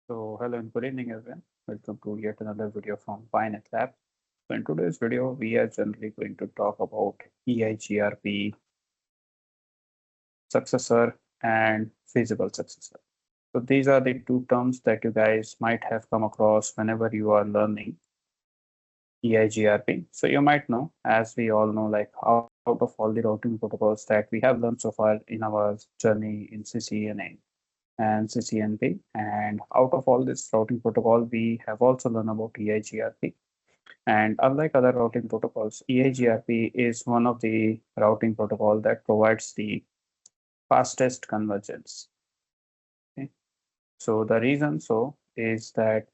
So hello and good evening everyone. Welcome to yet another video from PyNet Lab. So in today's video, we are generally going to talk about EIGRP successor and feasible successor. So these are the two terms that you guys might have come across whenever you are learning EIGRP. So you might know, as we all know, like out of all the routing protocols that we have learned so far in our journey in CCNA and CCNP. And out of all this routing protocol, we have also learned about EIGRP. And unlike other routing protocols, EIGRP is one of the routing protocol that provides the fastest convergence. Okay? So the reason is that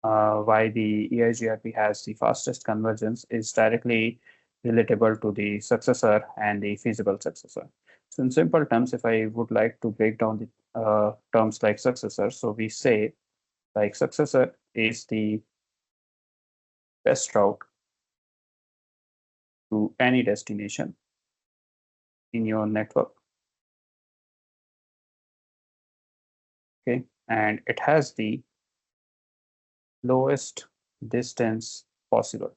why the EIGRP has the fastest convergence is directly relatable to the successor and the feasible successor. So in simple terms, if I would like to break down the terms like successor, so we say like successor is the best route to any destination in your network. Okay, and it has the lowest distance possible.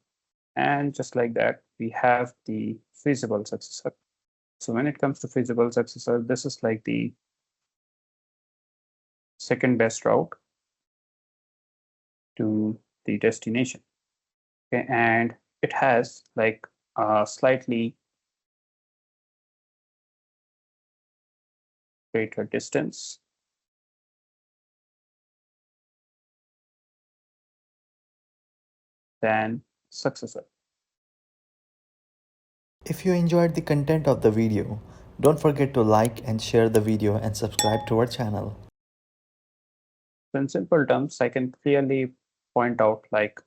And just like that, we have the feasible successor. So when it comes to feasible successor, this is like the second best route to the destination. Okay, and it has like a slightly greater distance than successor. If you enjoyed the content of the video, don't forget to like and share the video and subscribe to our channel. So in simple terms, I can clearly point out like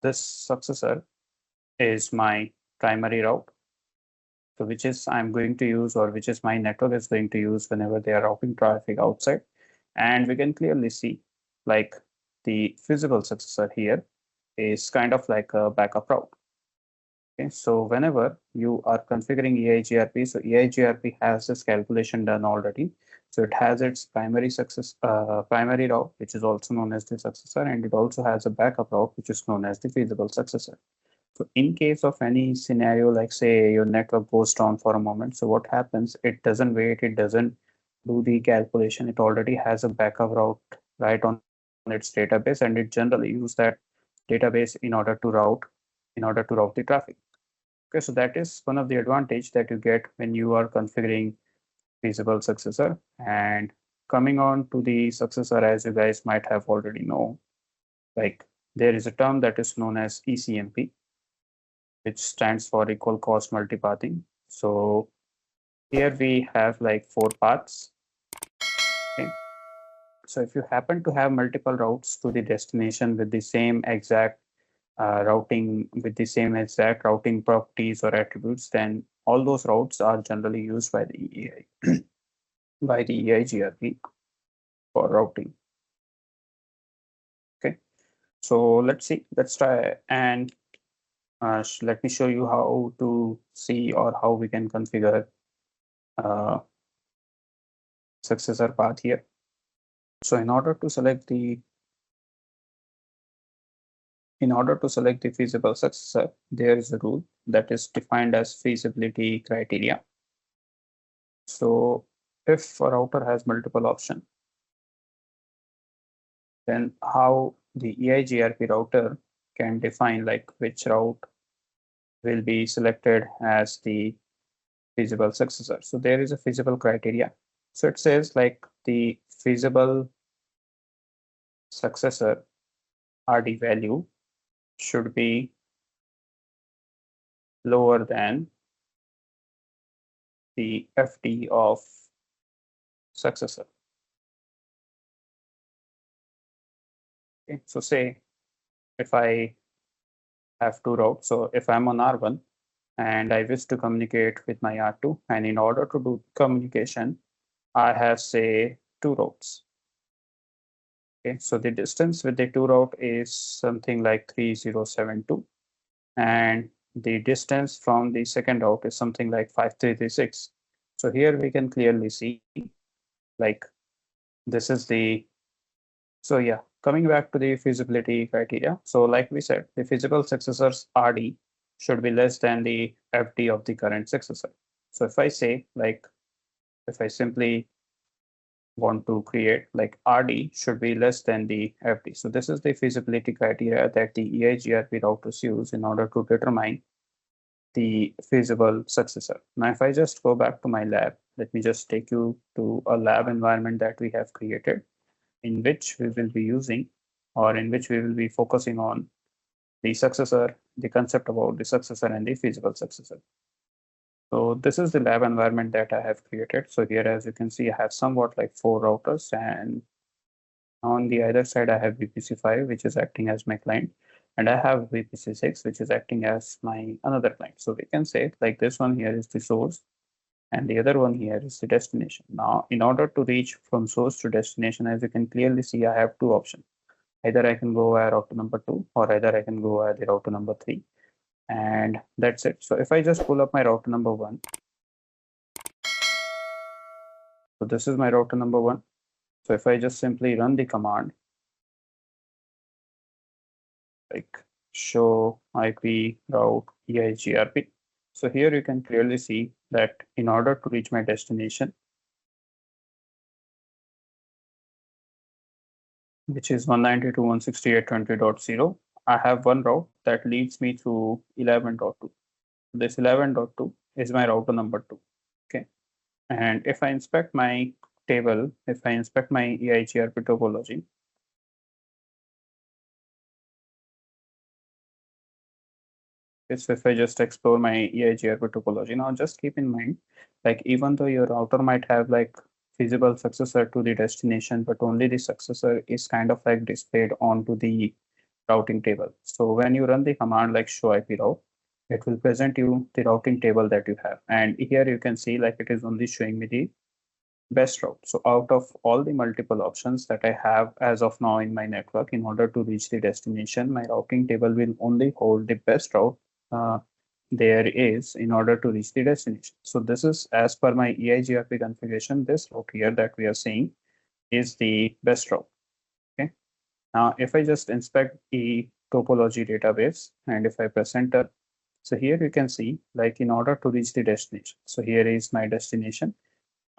this successor is my primary route. So which is I'm going to use, or which is my network is going to use whenever they are routing traffic outside. And we can clearly see like the feasible successor here is kind of like a backup route. Okay, so whenever you are configuring EIGRP, so EIGRP has this calculation done already. So it has its primary route, which is also known as the successor, and it also has a backup route, which is known as the feasible successor. So in case of any scenario, like say your network goes down for a moment, so what happens? It doesn't wait, it doesn't do the calculation. It already has a backup route right on its database, and it generally use that database in order to route the traffic. Okay, so that is one of the advantage that you get when you are configuring feasible successor. And coming on to the successor, as you guys might have already know, like there is a term that is known as ECMP, which stands for equal cost multipathing. So here we have like 4 paths. Okay. So if you happen to have multiple routes to the destination with the same exact routing properties or attributes, then all those routes are generally used by the by the EIGRP for routing. Okay, so let's try and let me show you how to see or how we can configure successor path here. So in order to select the feasible successor, there is a rule that is defined as feasibility criteria. So if a router has multiple options, then how the EIGRP router can define like which route will be selected as the feasible successor. So there is a feasible criteria. So it says like the feasible successor RD value should be lower than the FD of successor. Okay, so say if I have two routes, so if I'm on R1 and I wish to communicate with my R2, and in order to do communication, I have say two routes. Okay, so the distance with the two route is something like 3072, and the distance from the second route is something like 5336. So here we can clearly see like this is the So yeah, coming back to the feasibility criteria. So like we said, the feasible successor's RD should be less than the FD of the current successor. So if I say like, if I simply want to create like RD should be less than the FD. So this is the feasibility criteria that the EIGRP routers use in order to determine the feasible successor. Now, if I just go back to my lab, let me just take you to a lab environment that we have created in which we will be using or in which we will be focusing on the successor, the concept about the successor and the feasible successor. So this is the lab environment that I have created. So here, as you can see, I have somewhat like 4 routers, and on the other side, I have VPC5, which is acting as my client, and I have VPC6, which is acting as my another client. So we can say like this one here is the source, and the other one here is the destination. Now, in order to reach from source to destination, as you can clearly see, I have two options. Either I can go via router number 2, or either I can go via the router number 3, and that's it. So if I just pull up my router number 1, so this is my router number 1. So if I just simply run the command like show IP route EIGRP, so here you can clearly see that in order to reach my destination, which is 192.168.20.0, I have one route that leads me through 11.2. This 11.2 is my router number 2. Okay. And if I inspect my table, if I inspect my EIGRP topology, so if I just explore my EIGRP topology, now just keep in mind, like even though your router might have like feasible successor to the destination, but only the successor is kind of like displayed onto the routing table. So when you run the command like show IP route, it will present you the routing table that you have. And here you can see like it is only showing me the best route. So out of all the multiple options that I have as of now in my network, in order to reach the destination, my routing table will only hold the best route uh, there is in order to reach the destination. So this is as per my EIGRP configuration, this route here that we are seeing is the best route. Okay. Now, if I just inspect the topology database and if I press enter, so here you can see like in order to reach the destination. So here is my destination.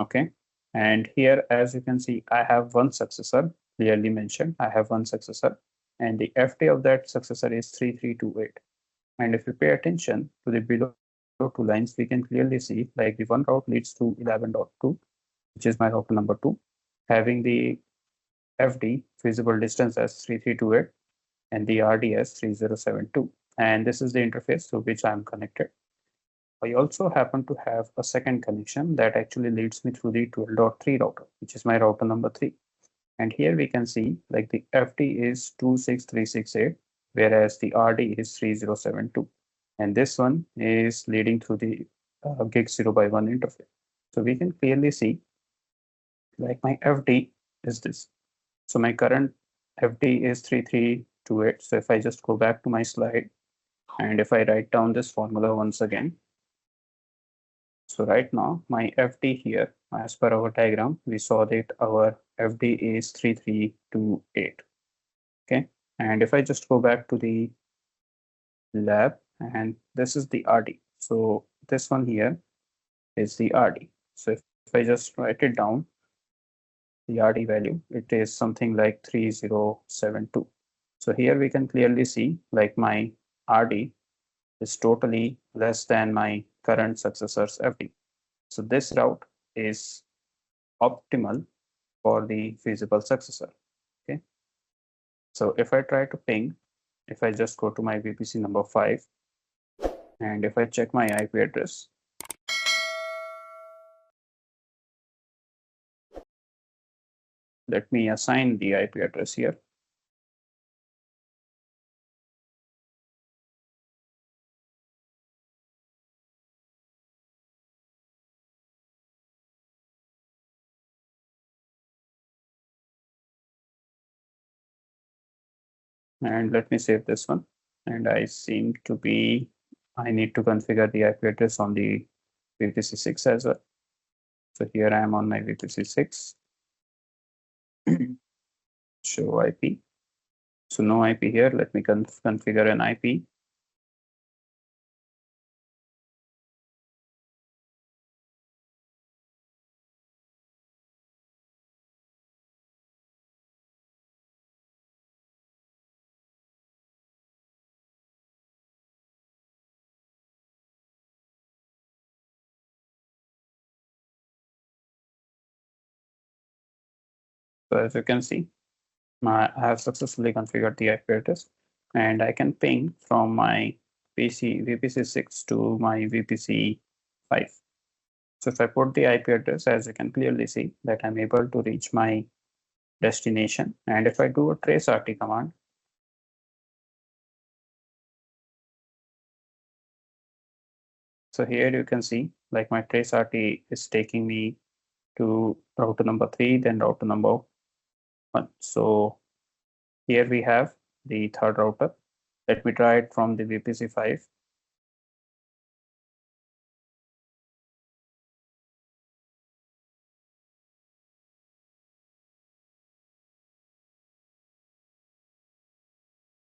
Okay. And here, as you can see, I have one successor clearly mentioned. I have one successor, and the FT of that successor is 3328. And if you pay attention to the below two lines, we can clearly see like the one route leads to 11.2, which is my route number 2, having the FD feasible distance as 3328 and the RD as 3072. And this is the interface to which I'm connected. I also happen to have a second connection that actually leads me through the 12.3 router, which is my router number 3. And here we can see like the FD is 26368, whereas the RD is 3072. And this one is leading through the gig 0x1 interface. So we can clearly see like my FD is this. So my current FD is 3328. So if I just go back to my slide and if I write down this formula once again, so right now my FD here, as per our diagram, we saw that our FD is 3328. Okay. And if I just go back to the lab and this is the RD. So this one here is the RD. So if I just write it down, the RD value, it is something like 3072. So here we can clearly see like my RD is totally less than my current successor's FD. So this route is optimal for the feasible successor. Okay. So if I try to ping, if I just go to my VPC number 5, and if I check my IP address, let me assign the IP address here. And let me save this one. And I seem to be, I need to configure the IP address on the VPC6 as well. So here I am on my VPC6. show IP. So no IP here. Let me configure an IP. So as you can see, I have successfully configured the IP address, and I can ping from my VPC 6 to my VPC 5. So if I put the IP address, as you can clearly see that I'm able to reach my destination. And if I do a trace RT command, so here you can see like my trace RT is taking me to router number 3, then router number 1. So here we have the third router. Let me try it from the VPC 5.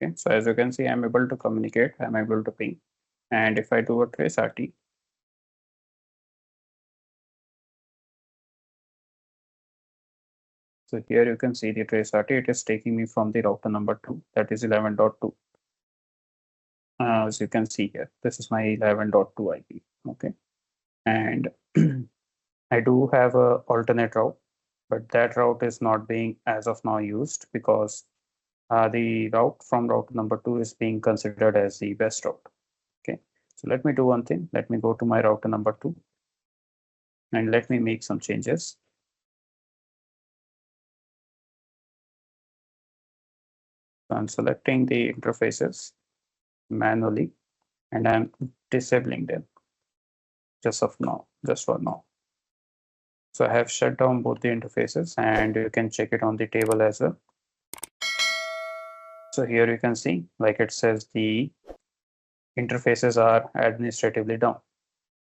Okay, so as you can see, I'm able to communicate, I'm able to ping. And if I do a trace RT, so here you can see the trace RT, it is taking me from the router number 2, that is 11.2. As you can see here, this is my 11.2 IP. Okay, and I do have a alternate route, but that route is not being as of now used because the route from route number 2 is being considered as the best route. Okay, so let me do one thing. Let me go to my router number 2 and let me make some changes. So I'm selecting the interfaces manually and I'm disabling them just for now. So I have shut down both the interfaces, and you can check it on the table as well. So here you can see like it says the interfaces are administratively down.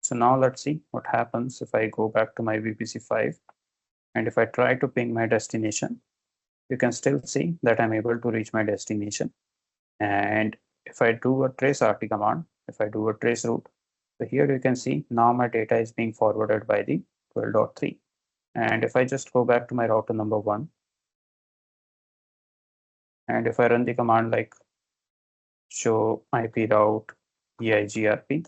So now let's see what happens if I go back to my VPC 5 and if I try to ping my destination. You can still see that I'm able to reach my destination. And if I do a trace RT command, if I do a trace route, so here you can see now my data is being forwarded by the 12.3. And if I just go back to my router number 1, and if I run the command like show IP route EIGRP,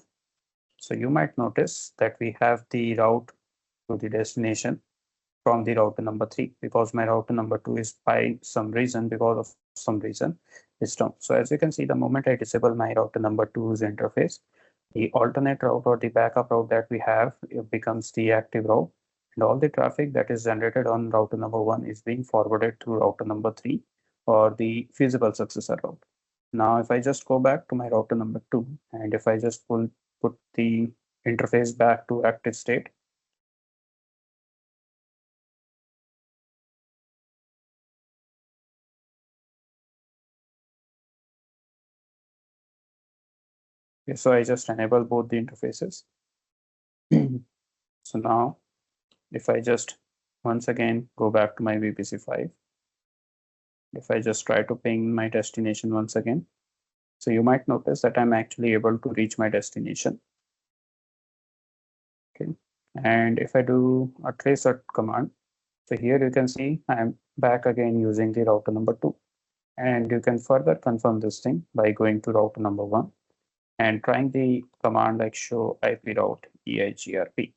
so you might notice that we have the route to the destination from the router number 3 because my router number 2 is by some reason, is down. So as you can see, the moment I disable my router number 2's interface, the alternate route or the backup route that we have, it becomes the active route, and all the traffic that is generated on router number 1 is being forwarded to router number 3 or the feasible successor route. Now if I just go back to my router number 2 and if I just put the interface back to active state, okay, so I just enable both the interfaces. So now if I just once again go back to my VPC 5, if I just try to ping my destination once again, so you might notice that I'm actually able to reach my destination. Okay, and if I do a trace command, so here you can see I'm back again using the router number 2, and you can further confirm this thing by going to router number 1 and trying the command like show IP route EIGRP.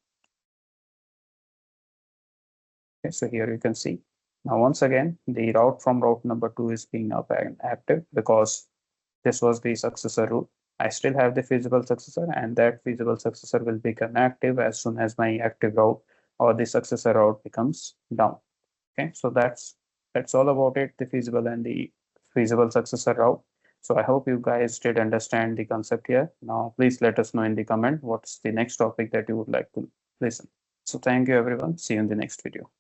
Okay, so here you can see now once again the route from route number 2 is being now active because this was the successor route. I still have the feasible successor, and that feasible successor will become active as soon as my active route or the successor route becomes down. Okay, so that's all about it, the feasible and the feasible successor route. So I hope you guys did understand the concept here. Now please let us know in the comment what's the next topic that you would like to listen. So thank you everyone. See you in the next video.